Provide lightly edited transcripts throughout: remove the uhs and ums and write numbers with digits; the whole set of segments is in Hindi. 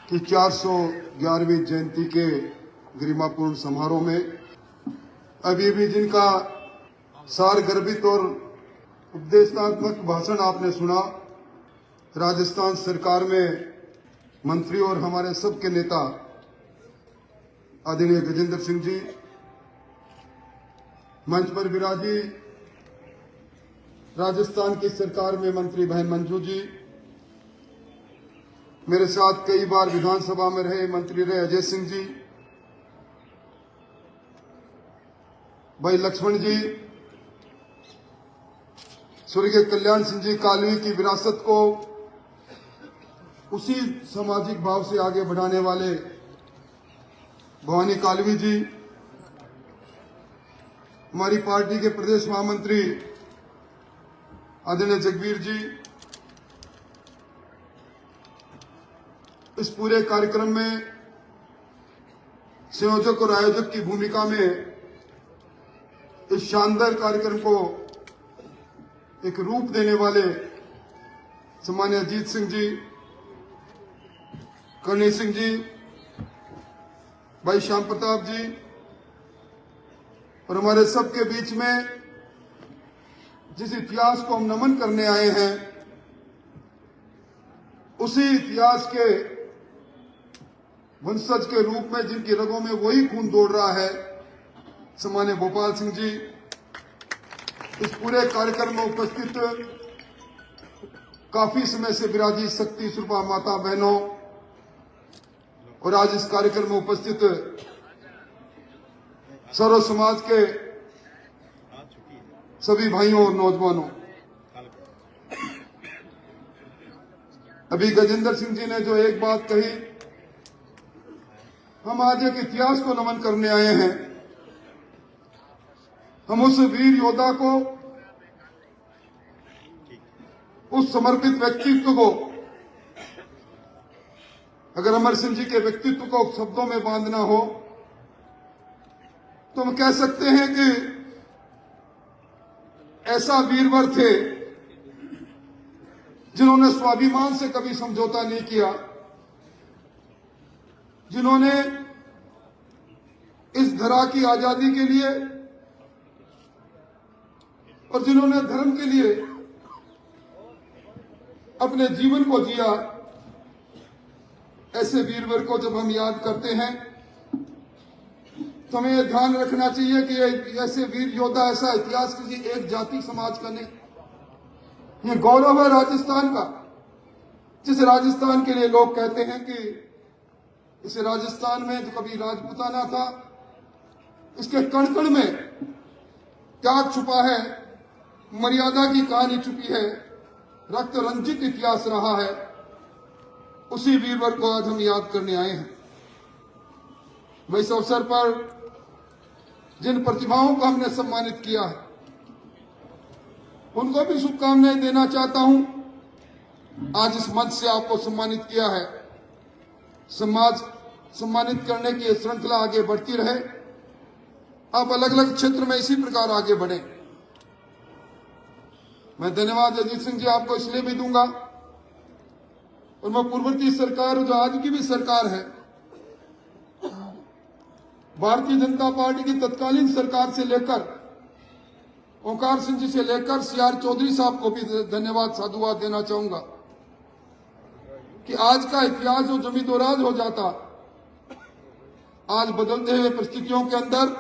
कि 411वीं जयंती के गरिमापूर्ण समारोह में अभी भी जिनका सारगर्भित और उपदेशात्मक भाषण आपने सुना, राजस्थान सरकार में मंत्री और हमारे सबके नेता आदरणीय गजेंद्र सिंह जी, मंच पर विराजी राजस्थान की सरकार में मंत्री बहन मंजू जी, मेरे साथ कई बार विधानसभा में रहे मंत्री रहे अजय सिंह जी, भाई लक्ष्मण जी, स्वर्गीय कल्याण सिंह जी कालवी की विरासत को उसी सामाजिक भाव से आगे बढ़ाने वाले भवानी कालवी जी, हमारी पार्टी के प्रदेश महामंत्री आदरणीय जगबीर जी, इस पूरे कार्यक्रम में संयोजक और आयोजक की भूमिका में इस शानदार कार्यक्रम को एक रूप देने वाले सम्माननीय अजीत सिंह जी, करणी सिंह जी, भाई श्याम प्रताप जी और हमारे सबके बीच में जिस इतिहास को हम नमन करने आए हैं, उसी इतिहास के वंशज के रूप में जिनकी रगों में वही खून दौड़ रहा है, सम्माननीय भोपाल सिंह जी, इस पूरे कार्यक्रम में उपस्थित काफी समय से विराजी शक्ति स्वरूपा माता बहनों और आज इस कार्यक्रम में उपस्थित सर्व समाज के सभी भाइयों और नौजवानों, अभी गजेंद्र सिंह जी ने जो एक बात कही, हम आज एक इतिहास को नमन करने आए हैं। हम उस वीर योद्धा को, उस समर्पित व्यक्तित्व को, अगर अमर सिंह जी के व्यक्तित्व को शब्दों में बांधना हो तो हम कह सकते हैं कि ऐसा वीरवर थे जिन्होंने स्वाभिमान से कभी समझौता नहीं किया, जिन्होंने इस धरा की आजादी के लिए और जिन्होंने धर्म के लिए अपने जीवन को जिया। ऐसे वीरवर को जब हम याद करते हैं तो हमें यह ध्यान रखना चाहिए कि ऐसे वीर योद्धा, ऐसा इतिहास किसी एक जाति समाज का नहीं। ये गौरव है राजस्थान का, जिस राजस्थान के लिए लोग कहते हैं कि इस राजस्थान में जो कभी राजपूताना था, इसके कण कण में त्याग छुपा है, मर्यादा की कहानी छुपी है, रक्त रंजित इतिहास रहा है। उसी वीरवर को आज हम याद करने आए हैं। मैं इस अवसर पर जिन प्रतिभाओं को हमने सम्मानित किया है, उनको भी शुभकामनाएं देना चाहता हूं। आज इस मंच से आपको सम्मानित किया है, समाज सम्मानित करने की श्रृंखला आगे बढ़ती रहे। आप अलग अलग क्षेत्र में इसी प्रकार आगे बढ़े। मैं धन्यवाद अजीत सिंह जी आपको इसलिए भी दूंगा, और मैं पूर्ववर्ती सरकार जो आज की भी सरकार है, भारतीय जनता पार्टी की तत्कालीन सरकार से लेकर ओंकार सिंह जी से लेकर सीआर चौधरी साहब को भी धन्यवाद साधुवाद देना चाहूंगा कि आज का इतिहास जो जमी दोराज हो जाता, आज बदलते हुए परिस्थितियों के अंदर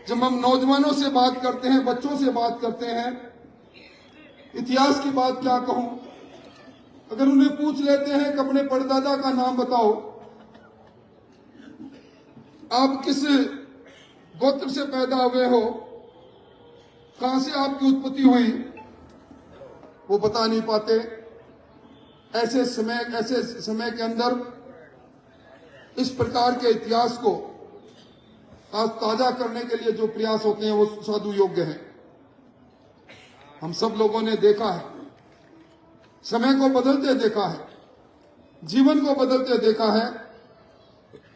जब हम नौजवानों से बात करते हैं, बच्चों से बात करते हैं, इतिहास की बात क्या कहूं, अगर उन्हें पूछ लेते हैं कि अपने परदादा का नाम बताओ, आप किस गोत्र से पैदा हुए हो, कहां से आपकी उत्पत्ति हुई, वो बता नहीं पाते। ऐसे समय के अंदर इस प्रकार के इतिहास को आज ताजा करने के लिए जो प्रयास होते हैं वो साधु योग्य है। हम सब लोगों ने देखा है, समय को बदलते देखा है, जीवन को बदलते देखा है।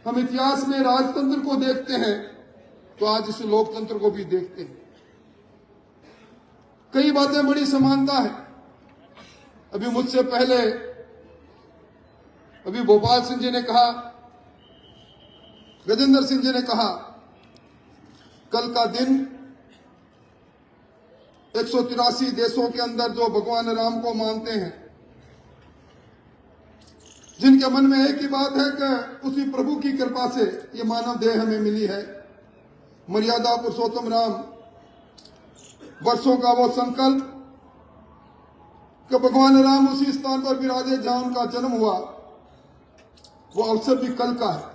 हम इतिहास में राजतंत्र को देखते हैं तो आज इस लोकतंत्र को भी देखते हैं। कई बातें बड़ी समानता है। अभी मुझसे पहले अभी भोपाल सिंह जी ने कहा, गजेंद्र सिंह जी ने कहा, कल का दिन 183 देशों के अंदर जो भगवान राम को मानते हैं, जिनके मन में एक ही बात है कि उसी प्रभु की कृपा से ये मानव देह हमें मिली है। मर्यादा पुरुषोत्तम राम, वर्षों का वो संकल्प कि भगवान राम उसी स्थान पर विराजे जहां उनका जन्म हुआ, वो अवसर भी कल का है।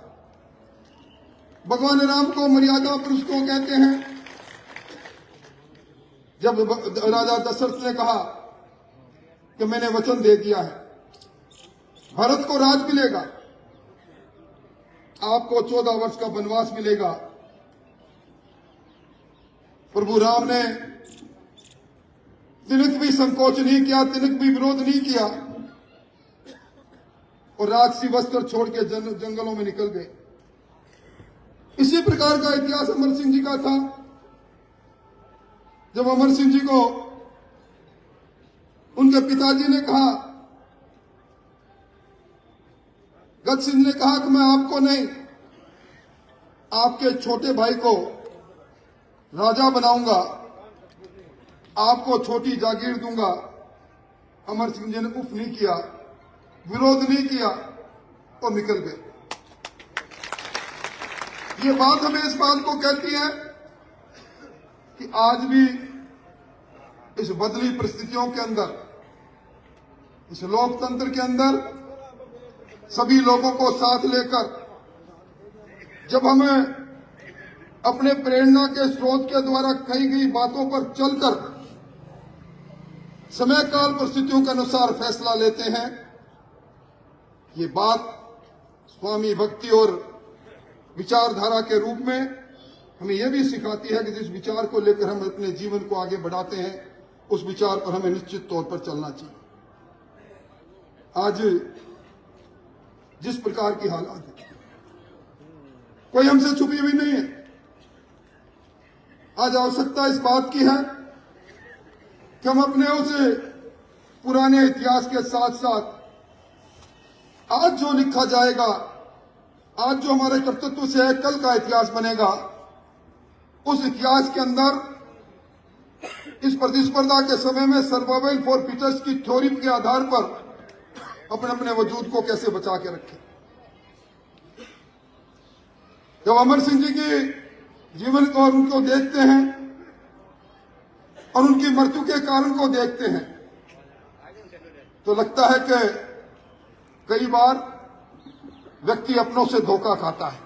भगवान राम को मर्यादा पुरुष को कहते हैं। जब राजा दशरथ ने कहा कि मैंने वचन दे दिया है, भारत को राज मिलेगा, आपको 14 वर्ष का वनवास मिलेगा, प्रभु राम ने तिनक भी संकोच नहीं किया, तिनक भी विरोध नहीं किया और राजसी वस्त्र छोड़ के जंगलों में निकल गए। इसी प्रकार का इतिहास अमर सिंह जी का था। जब अमर सिंह जी को उनके पिताजी ने कहा, गज सिंह ने कहा कि मैं आपको नहीं, आपके छोटे भाई को राजा बनाऊंगा, आपको छोटी जागीर दूंगा। अमर सिंह जी ने उफ नहीं किया, विरोध नहीं किया और निकल गए। ये बात हमें इस बात को कहती है कि आज भी इस बदली परिस्थितियों के अंदर, इस लोकतंत्र के अंदर सभी लोगों को साथ लेकर जब हमें अपने प्रेरणा के स्रोत के द्वारा कही गई बातों पर चलकर समय काल परिस्थितियों के अनुसार फैसला लेते हैं, ये बात स्वामी भक्ति और विचारधारा के रूप में हमें यह भी सिखाती है कि जिस विचार को लेकर हम अपने जीवन को आगे बढ़ाते हैं, उस विचार पर हमें निश्चित तौर पर चलना चाहिए। आज जिस प्रकार की हालात है, कोई हमसे छुपी हुई नहीं है। आज आवश्यकता इस बात की है कि हम अपने उस पुराने इतिहास के साथ साथ आज जो लिखा जाएगा, आज जो हमारे कर्तृत्व से है, कल का इतिहास बनेगा, उस इतिहास के अंदर इस प्रतिस्पर्धा के समय में सर्वाइवल फॉर फिटेस्ट की थ्योरी के आधार पर अपने अपने वजूद को कैसे बचा के रखें। जब अमर सिंह जी के जीवन को और उनको देखते हैं और उनकी मृत्यु के कारण को देखते हैं, तो लगता है कि कई बार व्यक्ति अपनों से धोखा खाता है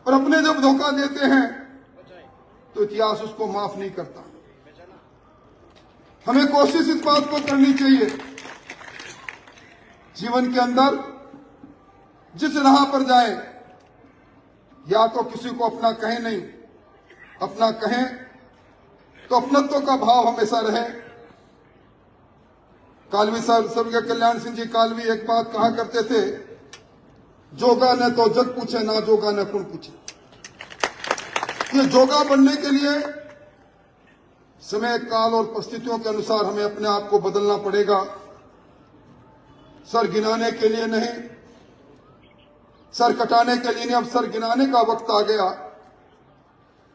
और अपने जब धोखा देते हैं तो इतिहास उसको माफ नहीं करता। हमें कोशिश इस बात को करनी चाहिए, जीवन के अंदर जिस राह पर जाए, या तो किसी को अपना कहें नहीं, अपना कहें तो अपनत्व का भाव हमेशा रहे। कालवी साहब स्वर्गीय कल्याण सिंह जी कालवी एक बात कहा करते थे, जोगा न तो जग पूछे, ना जोगा न कुण पूछे। ये जोगा बनने के लिए समय काल और परिस्थितियों के अनुसार हमें अपने आप को बदलना पड़ेगा। सर गिनाने के लिए नहीं, सर कटाने के लिए नहीं, अब सर गिनाने का वक्त आ गया।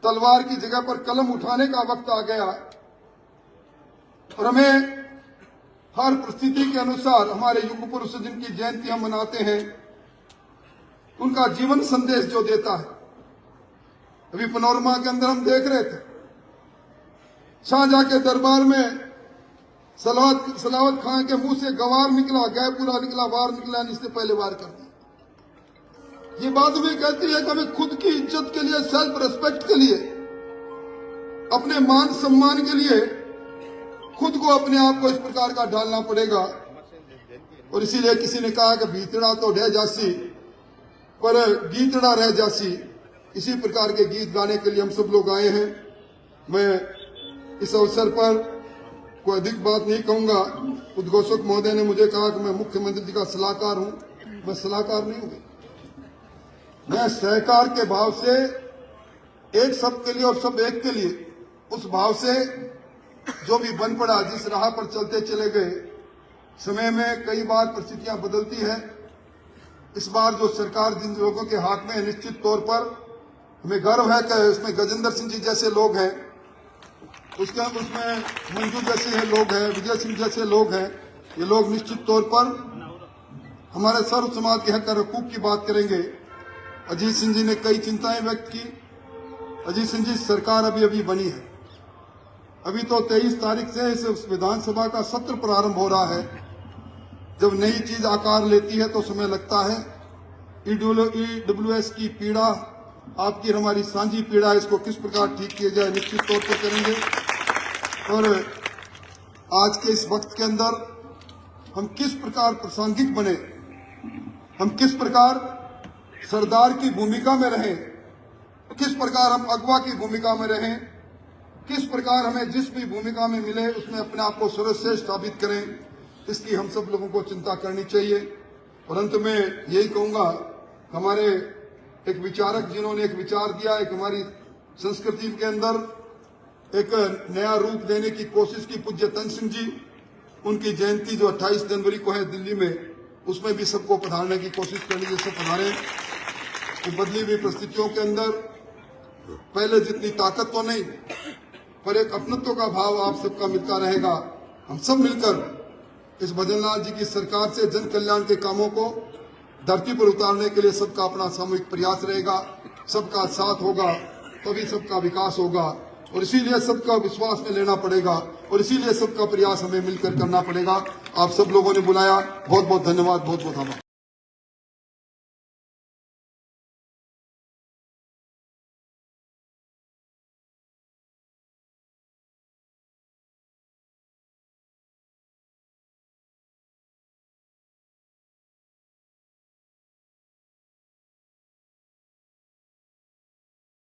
तलवार की जगह पर कलम उठाने का वक्त आ गया और हमें हर परिस्थिति के अनुसार हमारे युग पुरुष जिनकी जयंती हम मनाते हैं, उनका जीवन संदेश जो देता है। अभी पनोरमा के अंदर हम देख रहे थे, शाहजहां के दरबार में सलावत खान के मुंह से गवार निकला, गाय पूरा निकला, वार निकला, इससे पहले वार कर दिया। ये बात भी कहती है कि हमें खुद की इज्जत के लिए, सेल्फ रेस्पेक्ट के लिए, अपने मान सम्मान के लिए खुद को, अपने आप को इस प्रकार का ढालना पड़ेगा। और इसीलिए किसी ने कहा कि भीतड़ा तो ढह जासी पर गीतड़ा रह जासी। इसी प्रकार के गीत गाने के लिए हम सब लोग आए हैं। मैं इस अवसर पर कोई अधिक बात नहीं कहूंगा। उद्घोषक महोदय ने मुझे कहा कि मैं मुख्यमंत्री जी का सलाहकार हूं। मैं सलाहकार नहीं हूं, मैं सहकार के भाव से, एक सब के लिए और सब एक के लिए, उस भाव से जो भी बन पड़ा, जिस राह पर चलते चले गए, समय में कई बार परिस्थितियां बदलती है। इस बार जो सरकार जिन लोगों के हाथ में है, निश्चित तौर पर हमें गर्व है कि उसमें गजेंद्र सिंह जी जैसे लोग हैं, उसमें मंजू जैसे लोग हैं, विजय सिंह जैसे लोग हैं। ये लोग निश्चित तौर पर हमारे सर्व समाज के हक और हकूक की बात करेंगे। अजीत सिंह जी ने कई चिंताएं व्यक्त की। अजीत सिंह जी, सरकार अभी अभी बनी है, अभी तो 23 तारीख से इस विधानसभा का सत्र प्रारंभ हो रहा है। जब नई चीज आकार लेती है तो समय लगता है। ईडब्ल्यूएस की पीड़ा आपकी हमारी साझी पीड़ा है, इसको किस प्रकार ठीक किया जाए निश्चित तौर पर करेंगे। और आज के इस वक्त के अंदर हम किस प्रकार प्रासंगिक बने, हम किस प्रकार सरदार की भूमिका में रहें, किस प्रकार हम अगवा की भूमिका में रहें, किस प्रकार हमें जिस भी भूमिका में मिले उसमें अपने आप को सर्वश्रेष्ठ साबित करें, इसकी हम सब लोगों को चिंता करनी चाहिए। और अंत में यही कहूंगा, हमारे एक विचारक जिन्होंने एक विचार दिया, एक हमारी संस्कृति के अंदर एक नया रूप देने की कोशिश की, पूज्य तन सिंह जी, उनकी जयंती जो 28 जनवरी को है दिल्ली में, उसमें भी सबको पधारने की कोशिश करनी, जैसे पधारे। तो बदली हुई परिस्थितियों के अंदर पहले जितनी ताकत तो नहीं, पर एक अपनत्व का भाव आप सबका मिलता रहेगा। हम सब मिलकर इस भजन लाल जी की सरकार से जन कल्याण के कामों को धरती पर उतारने के लिए सबका अपना सामूहिक प्रयास रहेगा, सबका साथ होगा, तभी सबका विकास होगा। और इसीलिए सबका विश्वास में लेना पड़ेगा और इसीलिए सबका प्रयास हमें मिलकर करना पड़ेगा। आप सब लोगों ने बुलाया, बहुत बहुत धन्यवाद, बहुत बहुत आभार।